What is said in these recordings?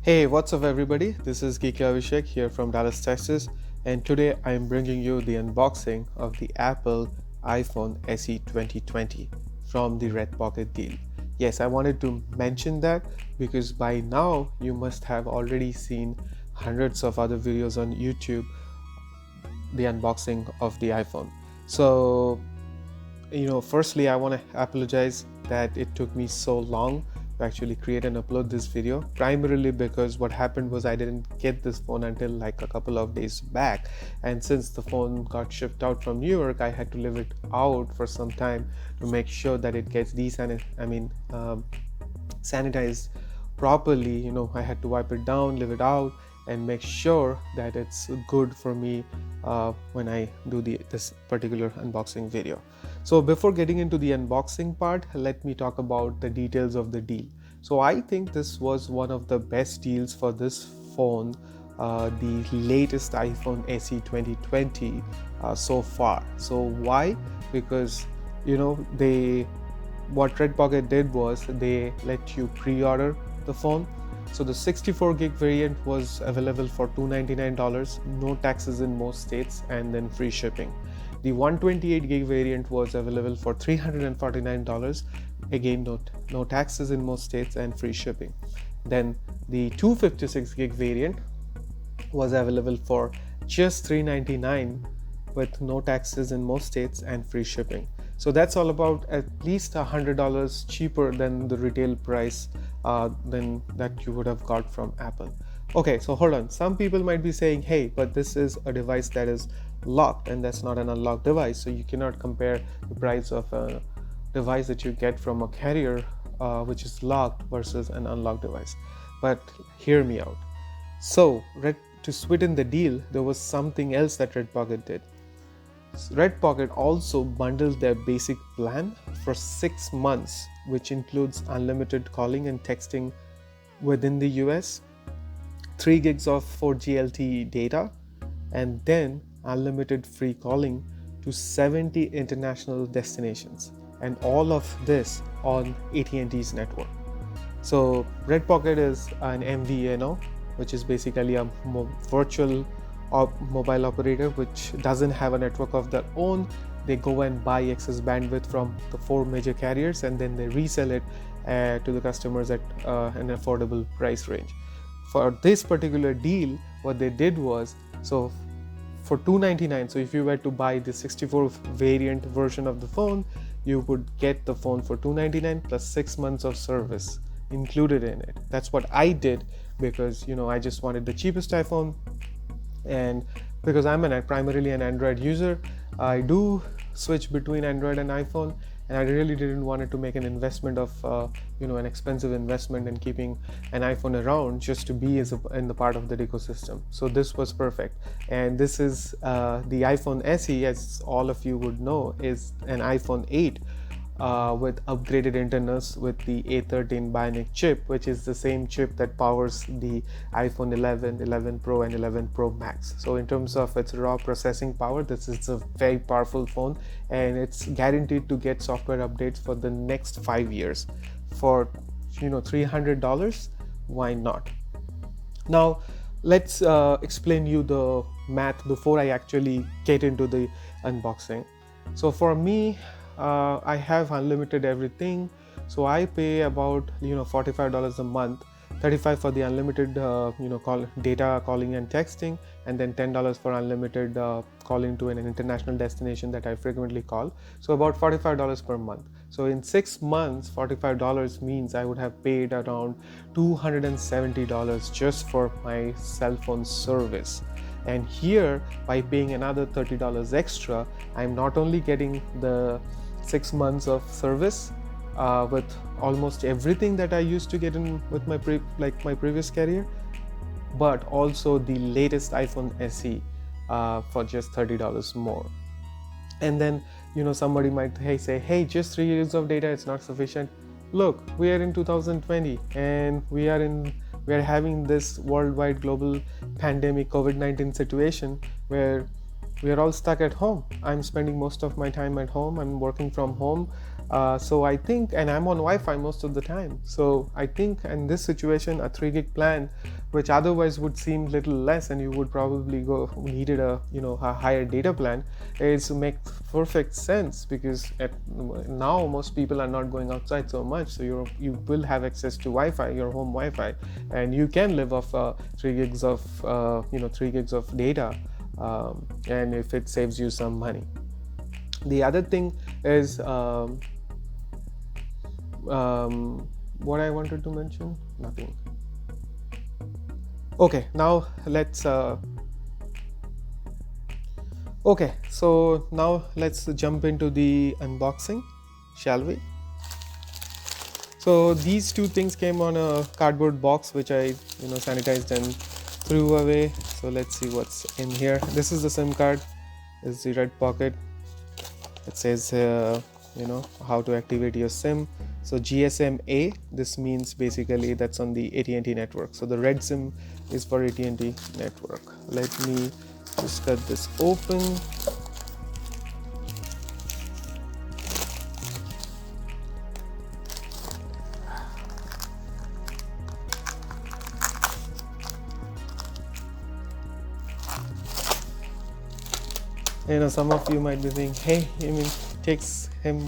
Hey, what's up everybody? This is GeekyAviseq here from Dallas, Texas, and today I'm bringing you the unboxing of the Apple iPhone SE 2020 from the RedPocket deal. Yes, I wanted to mention that because by now you must have already seen hundreds of other videos on YouTube, the unboxing of the iPhone. So firstly, I want to apologize that it took me so long to actually create and upload this video, primarily because what happened was I didn't get this phone until like a couple of days back, and since the phone got shipped out from New York, I had to leave it out for some time to make sure that it gets sanitized properly. I had to wipe it down, leave it out, and make sure that it's good for me when I do this particular unboxing video. So before getting into the unboxing part, let me talk about the details of the deal. So I think this was one of the best deals for this phone, the latest iPhone SE 2020 so far. So why? Because what RedPocket did was they let you pre-order the phone. So the 64 gig variant was available for $299, no taxes in most states, and then free shipping. The 128 gig variant was available for $349, again no taxes in most states and free shipping. Then the 256 gig variant was available for just $399 with no taxes in most states and free shipping. So that's all about at least $100 cheaper than the retail price than that you would have got from Apple. Okay, so hold on. Some people might be saying, hey, but this is a device that is locked and that's not an unlocked device. So you cannot compare the price of a device that you get from a carrier which is locked versus an unlocked device. But hear me out. So to sweeten the deal, there was something else that RedPocket did. RedPocket also bundled their basic plan for 6 months, which includes unlimited calling and texting within the US, 3 gigs of 4G LTE data, and then unlimited free calling to 70 international destinations, and all of this on AT&T's network. So RedPocket is an MVNO, which is basically a virtual mobile operator which doesn't have a network of their own. They go and buy excess bandwidth from the 4 major carriers and then they resell it to the customers at an affordable price range. For this particular deal, what they did was, so for $299, so if you were to buy the 64 variant version of the phone, you would get the phone for $299 plus 6 months of service included in it. That's what I did because I just wanted the cheapest iPhone, and because I'm primarily an Android user, I do switch between Android and iPhone, and I really didn't want it to make an investment of an expensive investment in keeping an iPhone around just to be in the part of that ecosystem. So this was perfect, and this is the iPhone SE, as all of you would know, is an iPhone 8 with upgraded internals with the A13 Bionic chip, which is the same chip that powers the iPhone 11, 11 Pro and 11 Pro Max. So in terms of its raw processing power, this is a very powerful phone, and it's guaranteed to get software updates for the next 5 years. For $300, why not? Now let's explain you the math before I actually get into the unboxing. So for me, I have unlimited everything, so I pay about $45 a month, $35 for the unlimited data calling and texting, and then $10 for unlimited calling to an international destination that I frequently call. So about $45 per month. So in 6 months, $45 means I would have paid around $270 just for my cell phone service. And here, by paying another $30 extra, I'm not only getting the 6 months of service with almost everything that I used to get in with my previous carrier, but also the latest iPhone SE for just $30 more. And then somebody might say, hey, just 3 years of data, it's not sufficient. Look, we are in 2020 and we are having this worldwide global pandemic COVID-19 situation where we are all stuck at home. I'm spending most of my time at home. I'm working from home. So I think, and I'm on Wi-Fi most of the time. So I think in this situation, a 3 gig plan, which otherwise would seem little less, and you would probably needed a higher data plan, is makes perfect sense, because now most people are not going outside so much, so you will have access to Wi-Fi, your home Wi-Fi, and you can live off 3 gigs of 3 gigs of data, and if it saves you some money. The other thing is what I wanted to mention, nothing. Okay, now let's so now let's jump into the unboxing, shall we? So these two things came on a cardboard box, which I sanitized and threw away. So let's see what's in here. This is the SIM card. This is the RedPocket. It says how to activate your SIM. So GSM A, this means basically that's on the AT&T network. So the red SIM is for AT&T network. Let me just cut this open. Some of you might be thinking, hey, takes him.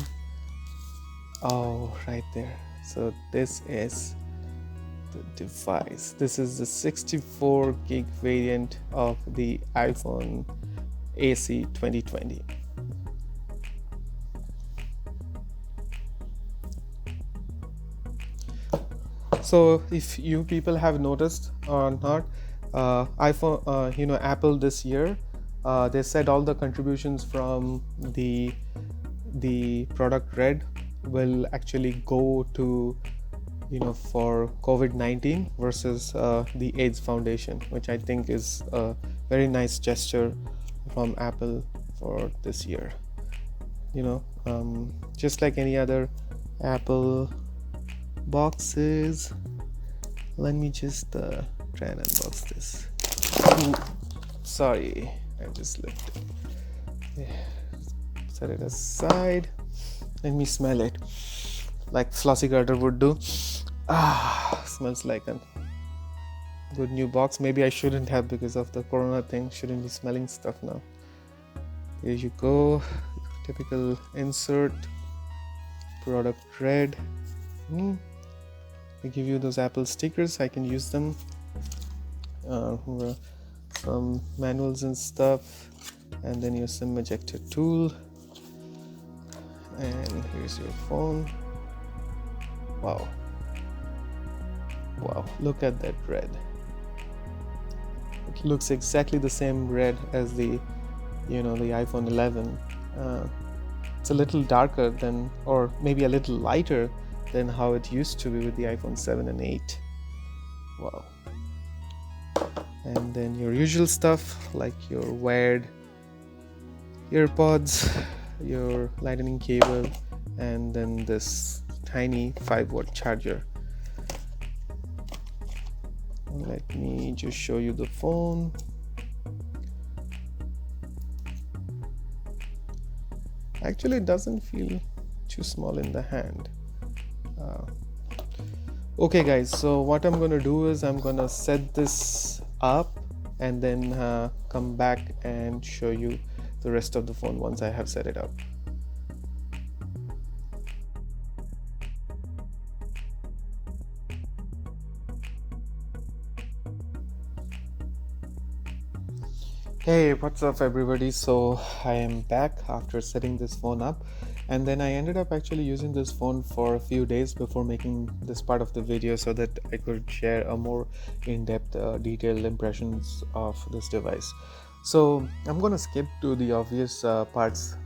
Oh, right there. So this is the device. This is the 64 gig variant of the iPhone AC 2020. So if you people have noticed or not, iPhone, Apple this year, they said all the contributions from the product Red will actually go to for COVID-19 versus the AIDS Foundation, which I think is a very nice gesture from Apple for this year. Just like any other Apple boxes. Let me just try and unbox this. Ooh, sorry, I just left it. Yeah. Set it aside. Let me smell it, like Flossy Carter would do. Smells like a good new box. Maybe I shouldn't have, because of the corona thing. Shouldn't be smelling stuff now. Here you go. Typical insert. Product Red. They give you those Apple stickers. I can use them. Some manuals and stuff, and then your SIM ejector tool. And here's your phone. Wow, look at that red. It looks exactly the same red as the iPhone 11. It's a little darker than, or maybe a little lighter than how it used to be with the iPhone 7 and 8. Wow. And then your usual stuff, like your wired earpods, your lightning cable, and then this tiny 5-watt charger. Let me just show you the phone. Actually, it doesn't feel too small in the hand. Okay guys, so what I'm gonna do is I'm gonna set this up and then come back and show you the rest of the phone once I have set it up. Hey, what's up everybody? So I am back after setting this phone up, and then I ended up actually using this phone for a few days before making this part of the video so that I could share a more in-depth detailed impressions of this device. So I'm gonna skip to the obvious parts,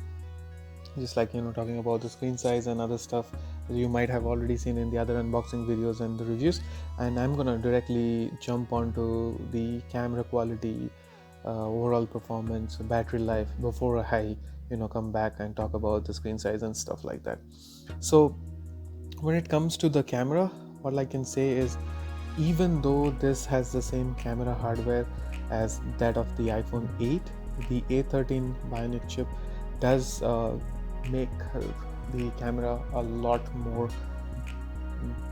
just like talking about the screen size and other stuff that you might have already seen in the other unboxing videos and the reviews, and I'm gonna directly jump onto the camera quality, overall performance, battery life before I come back and talk about the screen size and stuff like that. So when it comes to the camera, what I can say is, even though this has the same camera hardware as that of the iPhone 8, the A13 Bionic chip does make the camera a lot more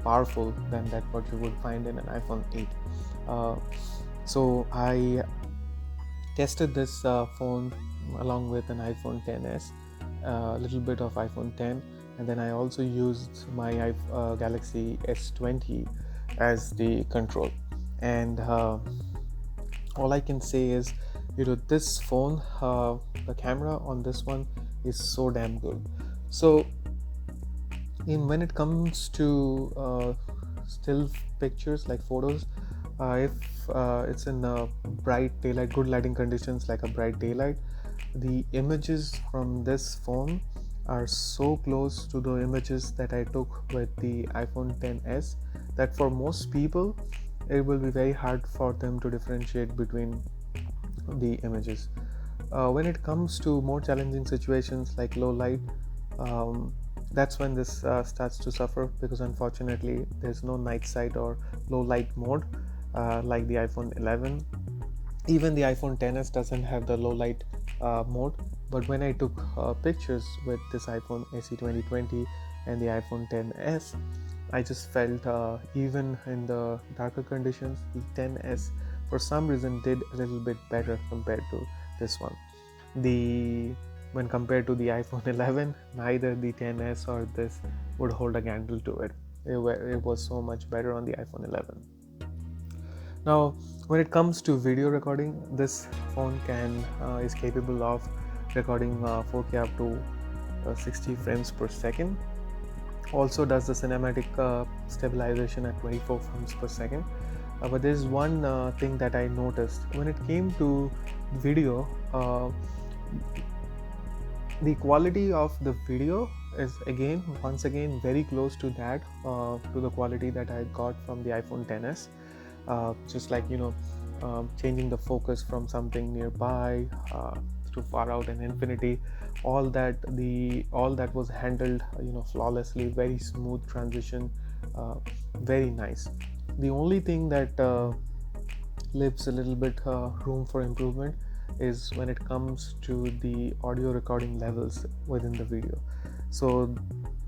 powerful than that what you would find in an iPhone 8. So I tested this phone along with an iPhone XS, a little bit of iPhone 10, and then I also used my Galaxy S20 as the control. And all I can say is, this phone, the camera on this one is so damn good. So when it comes to still pictures like photos, if it's in bright daylight, good lighting conditions like a bright daylight, the images from this phone are so close to the images that I took with the iPhone XS that for most people it will be very hard for them to differentiate between the images. When it comes to more challenging situations like low light, that's when this starts to suffer, because unfortunately there's no night sight or low light mode like the iPhone 11. Even the iPhone XS doesn't have the low light mode. But when I took pictures with this iPhone SE 2020 and the iPhone XS, I just felt even in the darker conditions, the XS for some reason did a little bit better compared to this one. When compared to the iPhone 11, neither the XS or this would hold a candle to it. It was so much better on the iPhone 11. Now, when it comes to video recording, this phone is capable of recording 4K up to 60 frames per second. Also does the cinematic stabilization at 24 frames per second. But there's one thing that I noticed when it came to video. The quality of the video is once again very close to that to the quality that I got from the iPhone XS. Just like changing the focus from something nearby to far out and infinity, all that was handled flawlessly, very smooth transition, very nice. The only thing that leaves a little bit room for improvement is when it comes to the audio recording levels within the video. So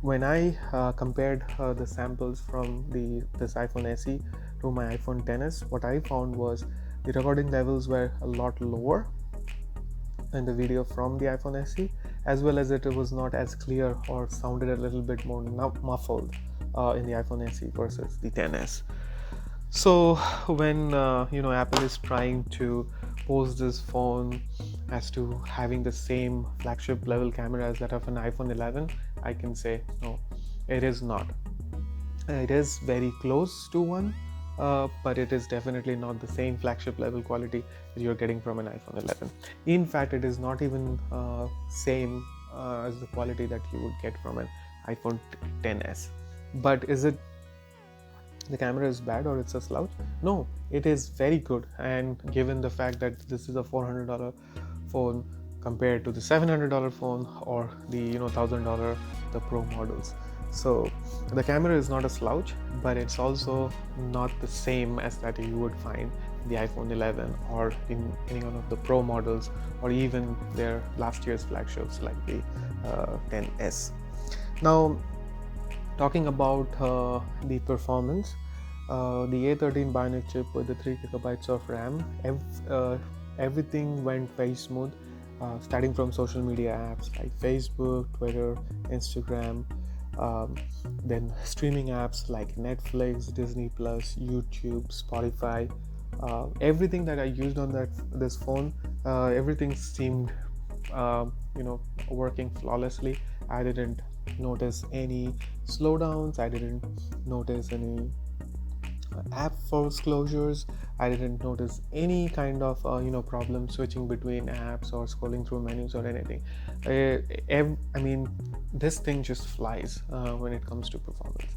when I compared the samples from this iPhone SE to my iPhone XS, what I found was the recording levels were a lot lower in the video from the iPhone SE, as well as it was not as clear or sounded a little bit more muffled in the iPhone SE versus the XS. So when Apple is trying to pose this phone as to having the same flagship level camera as that of an iPhone 11, I can say no, it is not. It is very close to one, but it is definitely not the same flagship level quality that you're getting from an iPhone 11. In fact, it is not even same as the quality that you would get from an iPhone XS. But is it the camera is bad or it's a slouch? No, it is very good. And given the fact that this is a $400 phone compared to the $700 phone or the $1,000 the Pro models, so the camera is not a slouch, but it's also not the same as that you would find in the iPhone 11 or in any one of the Pro models, or even their last year's flagships like the XS. Now, talking about the performance, the A13 Bionic chip with the 3 GB of RAM, everything went very smooth, starting from social media apps like Facebook, Twitter, Instagram, then streaming apps like Netflix, Disney Plus, YouTube, Spotify. Everything that I used on this phone, everything seemed working flawlessly. I didn't notice any slowdowns. I didn't notice any app force closures. I didn't notice any kind of problem switching between apps or scrolling through menus or anything. I mean, this thing just flies when it comes to performance.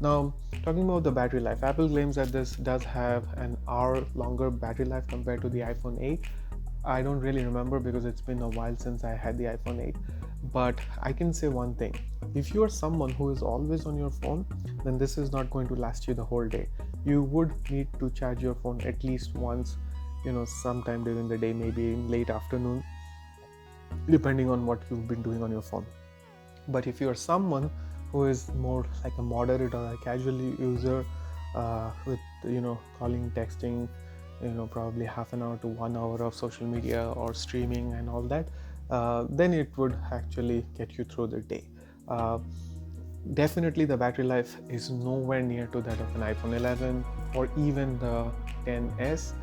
Now, talking about the battery life, Apple claims that this does have an hour longer battery life compared to the iPhone 8. I don't really remember because it's been a while since I had the iPhone 8. But I can say one thing: if you are someone who is always on your phone, then this is not going to last you the whole day. You would need to charge your phone at least once, sometime during the day, maybe in late afternoon, depending on what you've been doing on your phone. But if you're someone who is more like a moderate or a casual user, with calling, texting, probably half an hour to 1 hour of social media or streaming and all that, then it would actually get you through the day. Definitely the battery life is nowhere near to that of an iPhone 11 or even the 10s.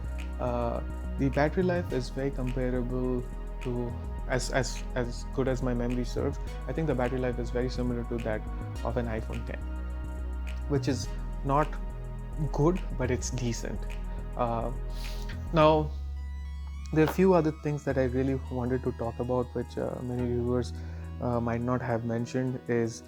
The battery life is very comparable to, as good as my memory serves, I think the battery life is very similar to that of an iPhone 10, which is not good, but it's decent. Now, there are a few other things that I really wanted to talk about, which many viewers might not have mentioned, is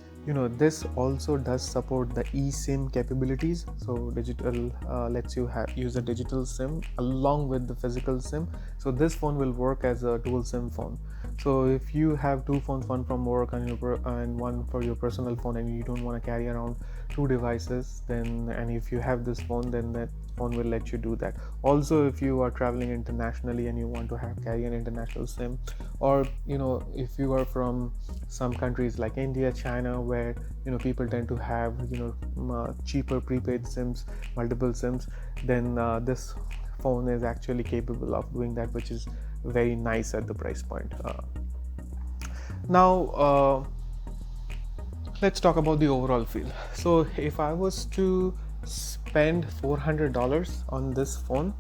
this also does support the eSIM capabilities. So digital lets you use a digital SIM along with the physical SIM. So this phone will work as a dual SIM phone. So if you have two phones, one from work and one for your personal phone, and you don't want to carry around two devices, and if you have this phone, then that phone will let you do that. Also, if you are traveling internationally and you want to carry an international SIM, or if you are from some countries like India, China, where people tend to have cheaper prepaid SIMs, multiple SIMs, then this phone is actually capable of doing that, which is very nice at the price point. Now let's talk about the overall feel. So if I was to spend $400 on this phone,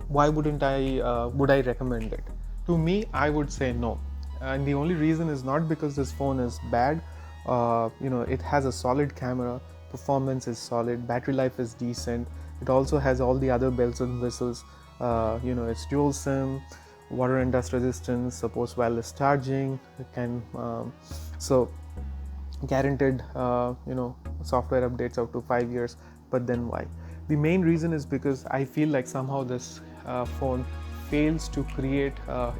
why would I recommend it? To me, I would say no. And the only reason is not because this phone is bad. It has a solid camera, performance is solid, battery life is decent. It also has all the other bells and whistles. It's dual SIM, water and dust resistance, supports wireless charging. It can guaranteed software updates up to 5 years. But then why? The main reason is because I feel like somehow this phone fails to create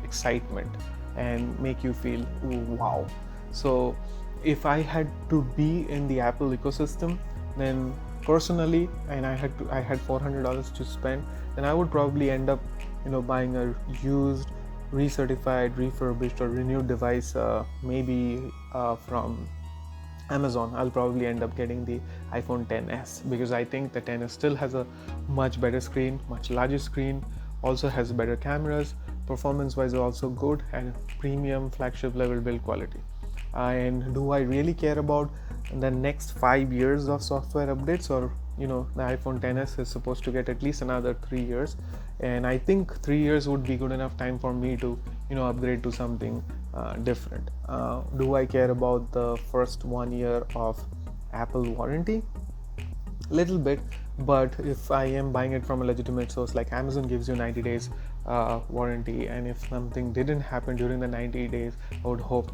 excitement and make you feel, ooh, wow. So if I had to be in the Apple ecosystem, then personally, and I had $400 to spend, then I would probably end up buying a used, recertified, refurbished or renewed device, maybe from Amazon. I'll probably end up getting the iPhone XS, because I think the XS still has a much better screen, much larger screen, also has better cameras, performance wise also good, and premium flagship level build quality. And do I really care about the next 5 years of software updates? Or the iPhone XS is supposed to get at least another 3 years, and I think 3 years would be good enough time for me to upgrade to something different. Do I care about the first 1 year of Apple warranty? Little bit, but if I am buying it from a legitimate source like Amazon, gives you 90 days warranty, and if something didn't happen during the 90 days, I would hope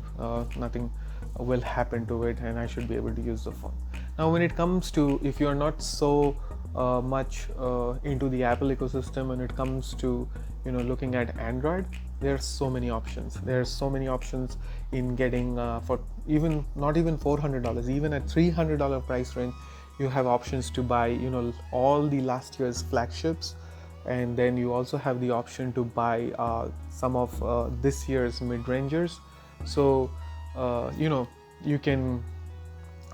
nothing will happen to it and I should be able to use the phone. Now when it comes to, if you're not so much into the Apple ecosystem, when it comes to looking at Android, there are so many options. In getting for even not even $400, even at $300 price range, you have options to buy all the last year's flagships, and then you also have the option to buy some of this year's mid-rangers. So you can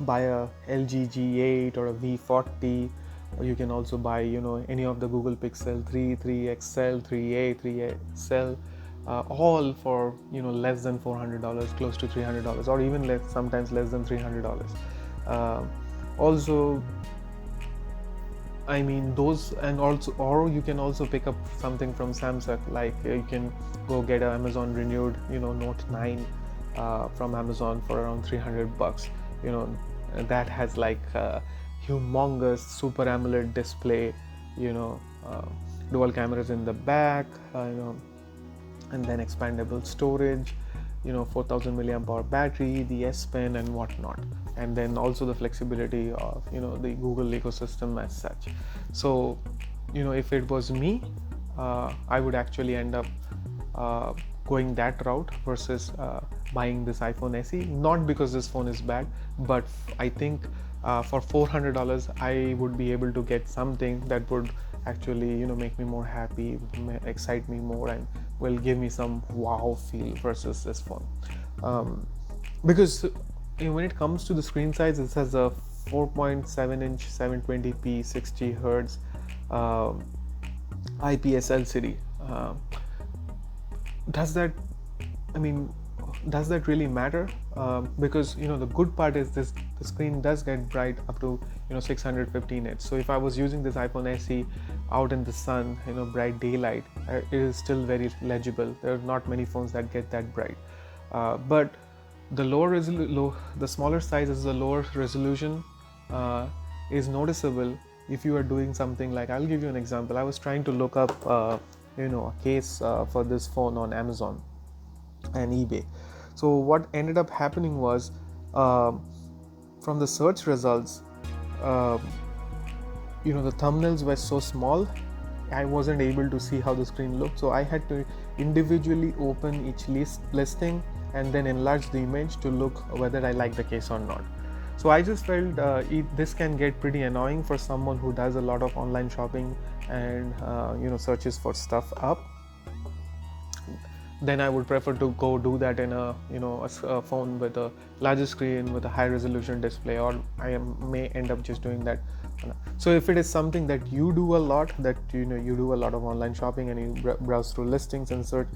buy a LG G8 or a V40, or you can also buy any of the Google Pixel 3, 3XL, 3A, 3XL, all for less than $400, close to $300, or even less, sometimes less than $300. Also, I mean those, and also, or you can also pick up something from Samsung, like you can go get an Amazon renewed Note 9 from Amazon for around $300. That has like a humongous Super AMOLED display, dual cameras in the back, and then expandable storage, 4000 milliamp hour battery, the S Pen and whatnot, and then also the flexibility of the Google ecosystem as such. So if it was me, I would actually end up going that route versus buying this iPhone SE. Not because this phone is bad, but I think for $400 I would be able to get something that would actually make me more happy, excite me more, and will give me some wow feel versus this phone. because when it comes to the screen size, it has a 4.7 inch 720p 60 hertz IPS LCD. Does that, I mean, does that really matter? Because the good part is the screen does get bright up to 650 nits. So if I was using this iPhone SE out in the sun, bright daylight, it is still very legible. There are not many phones that get that bright. But the the smaller size is the lower resolution is noticeable if you are doing something like, I'll give you an example. I was trying to look up a case for this phone on Amazon and eBay. So what ended up happening was, from the search results, the thumbnails were so small, I wasn't able to see how the screen looked. So I had to individually open each listing and then enlarge the image to look whether I like the case or not. So I just felt this can get pretty annoying for someone who does a lot of online shopping and searches for stuff up. Then I would prefer to go do that in a phone with a larger screen with a high resolution display, or I may end up just doing that. So if it is something that you do a lot, that you do a lot of online shopping and you browse through listings and search,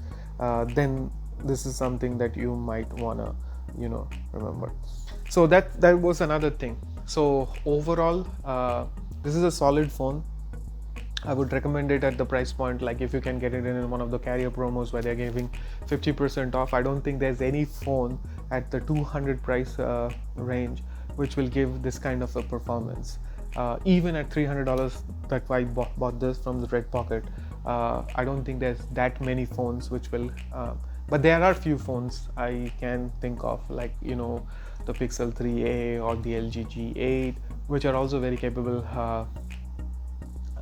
then this is something that you might wanna remember. So that was another thing. So overall, this is a solid phone. I would recommend it at the price point. Like if you can get it in one of the carrier promos where they're giving 50% off. I don't think there's any phone at the 200 price range which will give this kind of a performance. Even at $300 that I bought this from the RedPocket, I don't think there's that many phones which will, but there are few phones I can think of, like the Pixel 3a or the LG G8, which are also very capable.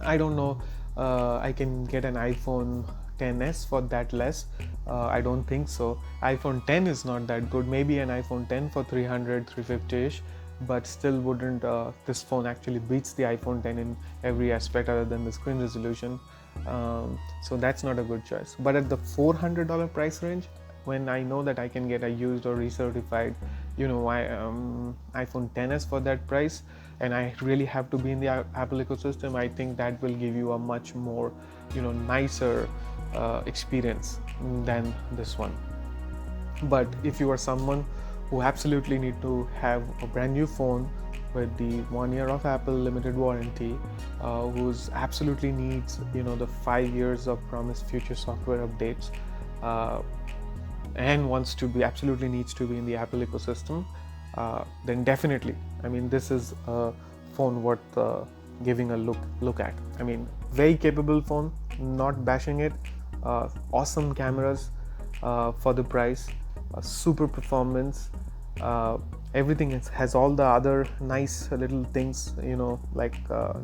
I don't know, I can get an iPhone XS for that less. I don't think so. iPhone 10 is not that good. Maybe an iPhone 10 for 300, 350-ish, but still wouldn't, this phone actually beats the iPhone 10 in every aspect other than the screen resolution. So that's not a good choice. But at the $400 price range, when I know that I can get a used or recertified iPhone XS for that price, and I really have to be in the Apple ecosystem, I think that will give you a much more nicer experience than this one. But if you are someone who absolutely need to have a brand new phone with the 1 year of Apple limited warranty, who's absolutely needs the 5 years of promised future software updates, and wants to be, absolutely needs to be in the Apple ecosystem, then definitely, I mean, this is a phone worth giving a look at. I mean, very capable phone, not bashing it, awesome cameras for the price, super performance, everything has all the other nice little things, like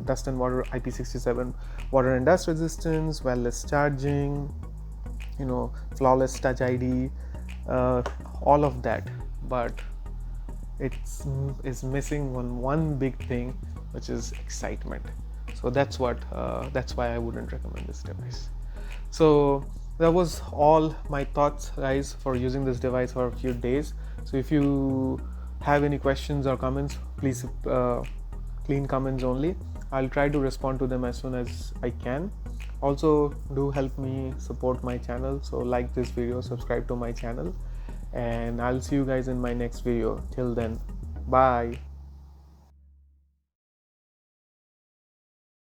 dust and water IP67 water and dust resistance, wireless charging, flawless touch ID, all of that. But it is missing one big thing, which is excitement. So that's why I wouldn't recommend this device. So that was all my thoughts, guys, for using this device for a few days. So if you have any questions or comments, please clean comments only. I'll try to respond to them as soon as I can. Also, do help me support my channel. So like this video, subscribe to my channel, and I'll see you guys in my next video. Till then, bye.